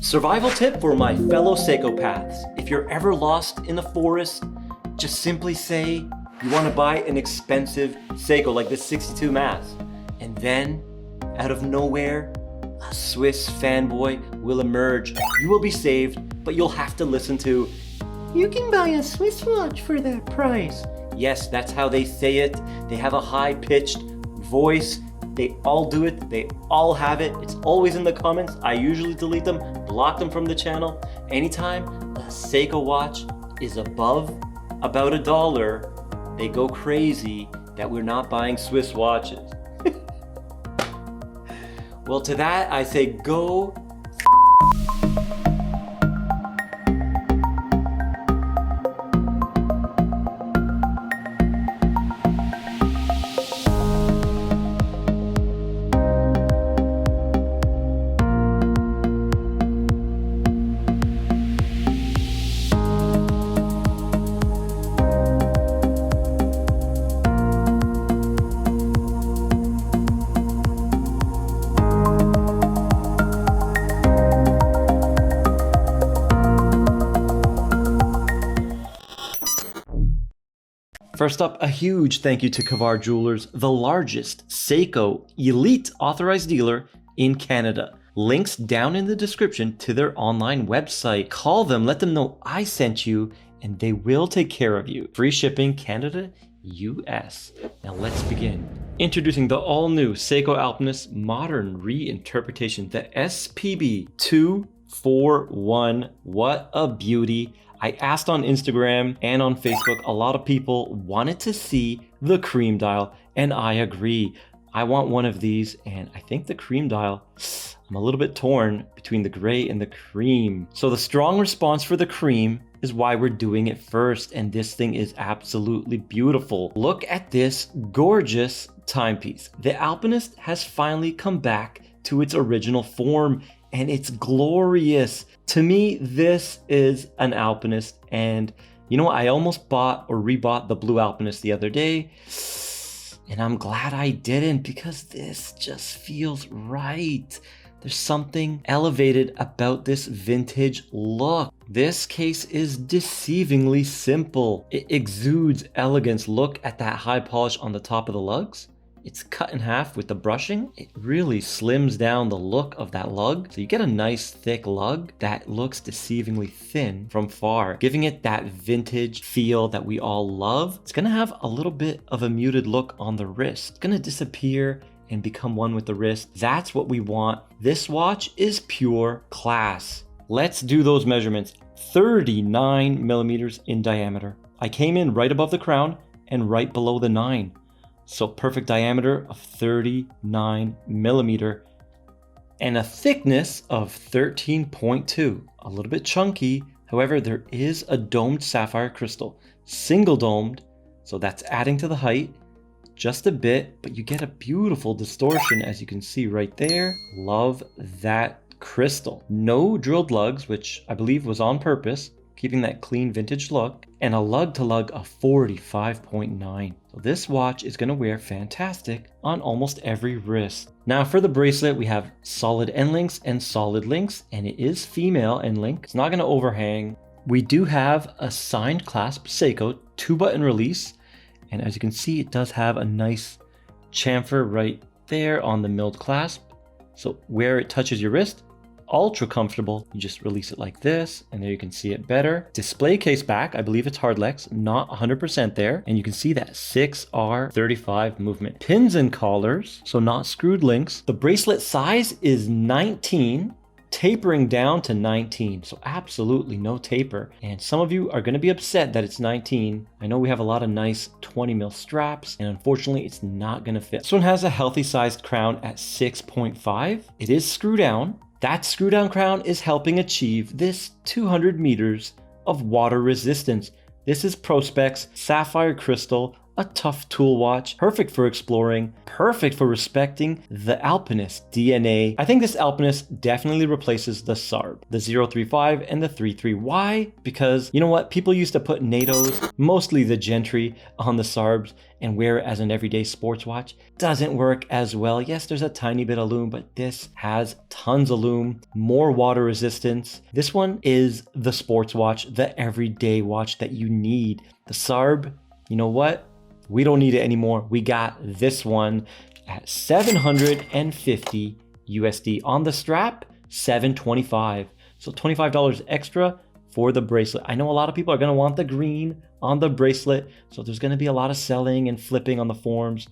Survival tip for my fellow psychopaths. If you're ever lost in the forest, just simply say you want to buy an expensive Seiko like this 62 mass. And then, out of nowhere, a Swiss fanboy will emerge. You will be saved, but you'll have to listen to, "You can buy a Swiss watch for that price." Yes, that's how they say it. They have a high-pitched voice. They all do it. They all have it. It's always in the comments. I usually delete them, block them from the channel. Anytime a Seiko watch is above about $1, they go crazy that we're not buying Swiss watches. Well, to that I say go. First up, a huge thank you to Kavar Jewelers, the largest Seiko elite authorized dealer in Canada. Links down in the description to their online website. Call them, let them know I sent you, and they will take care of you. Free shipping, Canada, US. Now let's begin. Introducing the all-new Seiko Alpinist Modern Reinterpretation, the SPB241. What a beauty. I asked on Instagram and on Facebook, a lot of people wanted to see the cream dial, and I agree. I want one of these, and I think the cream dial, I'm a little bit torn between the gray and the cream. So the strong response for the cream is why we're doing it first, and this thing is absolutely beautiful. Look at this gorgeous timepiece. The Alpinist has finally come back to its original form, and it's glorious. To me, this is an Alpinist, and you know what? I almost bought or rebought the blue Alpinist the other day, and I'm glad I didn't because this just feels right. There's something elevated about this vintage look. This case is deceivingly simple. It exudes elegance. Look at that high polish on the top of the lugs. It's cut in half with the brushing. It really slims down the look of that lug. So you get a nice thick lug that looks deceivingly thin from far, giving it that vintage feel that we all love. It's gonna have a little bit of a muted look on the wrist. It's gonna disappear and become one with the wrist. That's what we want. This watch is pure class. Let's do those measurements. 39 millimeters in diameter. I came in right above the crown and right below the 9. So perfect diameter of 39 millimeter and a thickness of 13.2. A little bit chunky. However, there is a domed sapphire crystal, single domed. So that's adding to the height just a bit, but you get a beautiful distortion as you can see right there. Love that crystal. No drilled lugs, which I believe was on purpose, keeping that clean vintage look, and a lug to lug of 45.9. So this watch is gonna wear fantastic on almost every wrist. Now for the bracelet, we have solid end links and solid links, and it is female end link. It's not gonna overhang. We do have a signed clasp Seiko 2-button release, and as you can see, it does have a nice chamfer right there on the milled clasp. So where it touches your wrist, ultra comfortable. You just release it like this, and there you can see it better. Display case back, I believe it's Hardlex, not 100% there, and you can see that 6R35 movement. Pins and collars, so not screwed links. The bracelet size is 19, tapering down to 19, so absolutely no taper. And some of you are going to be upset that it's 19. I know we have a lot of nice 20 mil straps, and unfortunately it's not going to fit. This one has a healthy sized crown at 6.5. It is screw down. That screw down crown is helping achieve this 200 meters of water resistance. This is Prospex sapphire crystal a tough tool watch, perfect for exploring, perfect for respecting the Alpinist DNA. I think this Alpinist definitely replaces the SARB, the 035 and the 33. Why? Because you know what? People used to put NATOs, mostly the gentry, on the SARBs and wear it as an everyday sports watch. Doesn't work as well. Yes, there's a tiny bit of lume, but this has tons of lume, more water resistance. This one is the sports watch, the everyday watch that you need. The SARB, you know what? We don't need it anymore. We got this one at $750 USD. On the strap, $725. So $25 extra for the bracelet. I know a lot of people are gonna want the green on the bracelet, so there's gonna be a lot of selling and flipping on the forums.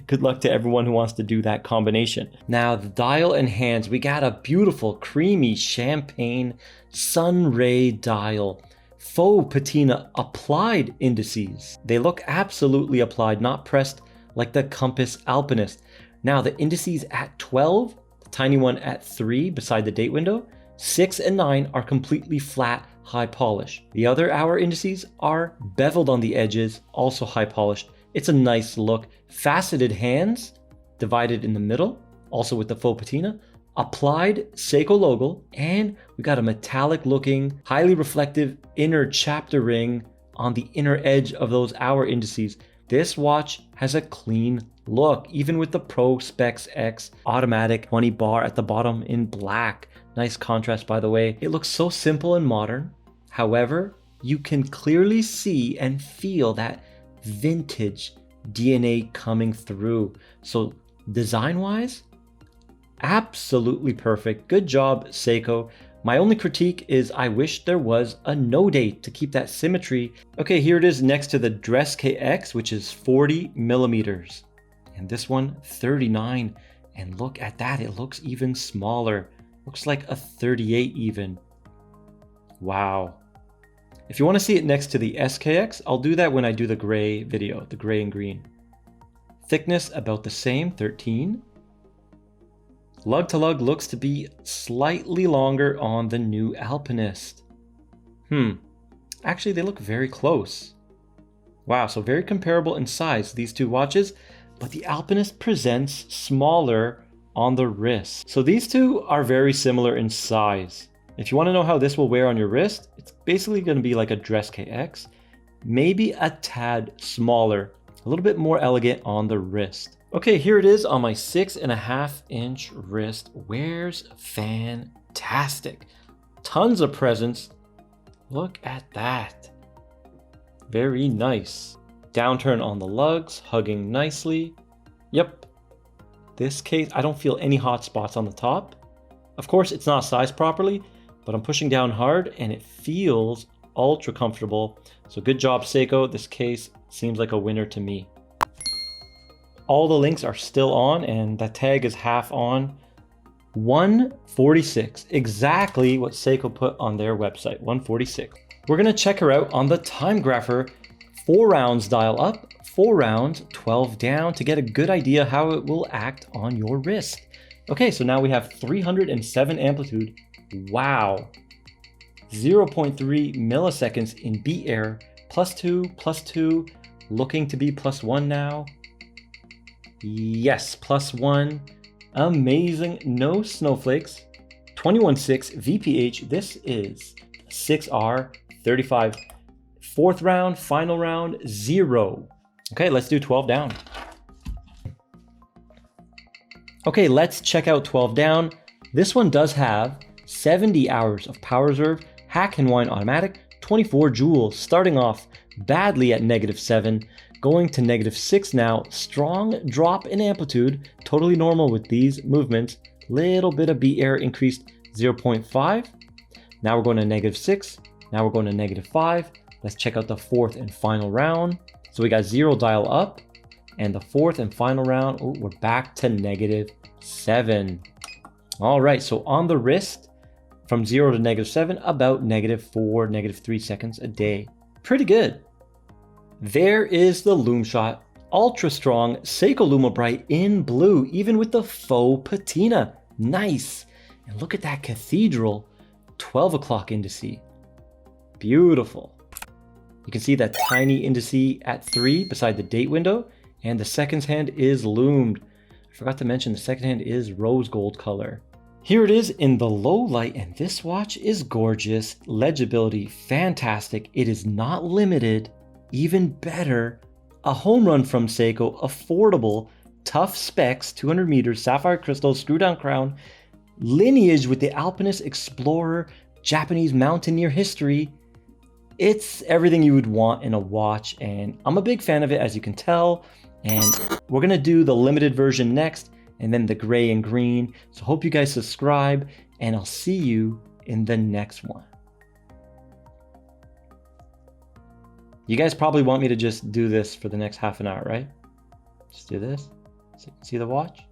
Good luck to everyone who wants to do that combination. Now the dial and hands, we got a beautiful creamy champagne sun ray dial. Faux patina applied indices. They look absolutely applied, not pressed like the Compass Alpinist. Now the indices at 12, the tiny one at 3 beside the date window, 6 and 9 are completely flat, high polish. The other hour indices are beveled on the edges, also high polished. It's a nice look. Faceted hands, divided in the middle, also with the faux patina. Applied Seiko logo, and we got a metallic looking, highly reflective inner chapter ring on the inner edge of those hour indices. This watch has a clean look, even with the Pro Specs X automatic 20 bar at the bottom in black. Nice contrast, by the way. It looks so simple and modern. However, you can clearly see and feel that vintage DNA coming through. So design-wise, absolutely perfect. Good job, Seiko. My only critique is I wish there was a no date to keep that symmetry. Okay, here it is next to the Dress KX, which is 40 millimeters. And this one, 39. And look at that, it looks even smaller. Looks like a 38 even. Wow. If you want to see it next to the SKX, I'll do that when I do the gray video, the gray and green. Thickness about the same, 13. Lug to lug looks to be slightly longer on the new Alpinist. Actually, they look very close. Wow, so very comparable in size, these two watches, but the Alpinist presents smaller on the wrist. So these two are very similar in size. If you want to know how this will wear on your wrist, it's basically going to be like a Dress KX, maybe a tad smaller, a little bit more elegant on the wrist. Okay, here it is on my 6.5-inch wrist. Wears fantastic. Tons of presence. Look at that. Very nice. Downturn on the lugs, hugging nicely. Yep. This case, I don't feel any hot spots on the top. Of course, it's not sized properly, but I'm pushing down hard and it feels ultra comfortable. So good job, Seiko. This case seems like a winner to me. All the links are still on and the tag is half on. 146, exactly what Seiko put on their website, 146. We're gonna check her out on the Timegrapher 4 rounds dial up, 4 rounds, 12 down to get a good idea how it will act on your wrist. Okay, so now we have 307 amplitude. Wow. 0.3 milliseconds in beat error, +2, looking to be +1 now. Yes, +1. Amazing, no snowflakes. 21.6 VPH. This is 6R 35. 4th round, final round, 0. Okay, let's do 12 down. Okay, let's check out 12 down. This one does have 70 hours of power reserve, hack and wind automatic, 24 joules, starting off badly at -7. Going to -6 now, strong drop in amplitude, totally normal with these movements. Little bit of beat error increased 0.5. Now we're going to -6. Now we're going to -5. Let's check out the 4th and final round. So we got 0 dial up and the 4th and final round, oh, we're back to -7. All right, so on the wrist from 0 to -7, about -4, -3 seconds a day. Pretty good. There is the Lume shot, ultra strong Seiko Lume Bright in blue, even with the faux patina. Nice. And look at that cathedral 12 o'clock indice. Beautiful. You can see that tiny indice at 3 beside the date window, and the seconds hand is loomed. I forgot to mention the second hand is rose gold color. Here it is in the low light, and this watch is gorgeous. Legibility, fantastic. It is not limited. Even better, a home run from Seiko, affordable, tough specs, 200 meters, sapphire crystal, screw down crown, lineage with the Alpinist Explorer, Japanese mountaineer history. It's everything you would want in a watch, and I'm a big fan of it, as you can tell. And we're gonna do the limited version next, and then the gray and green. So hope you guys subscribe, and I'll see you in the next one. You guys probably want me to just do this for the next half an hour, right? Just do this so you can see the watch.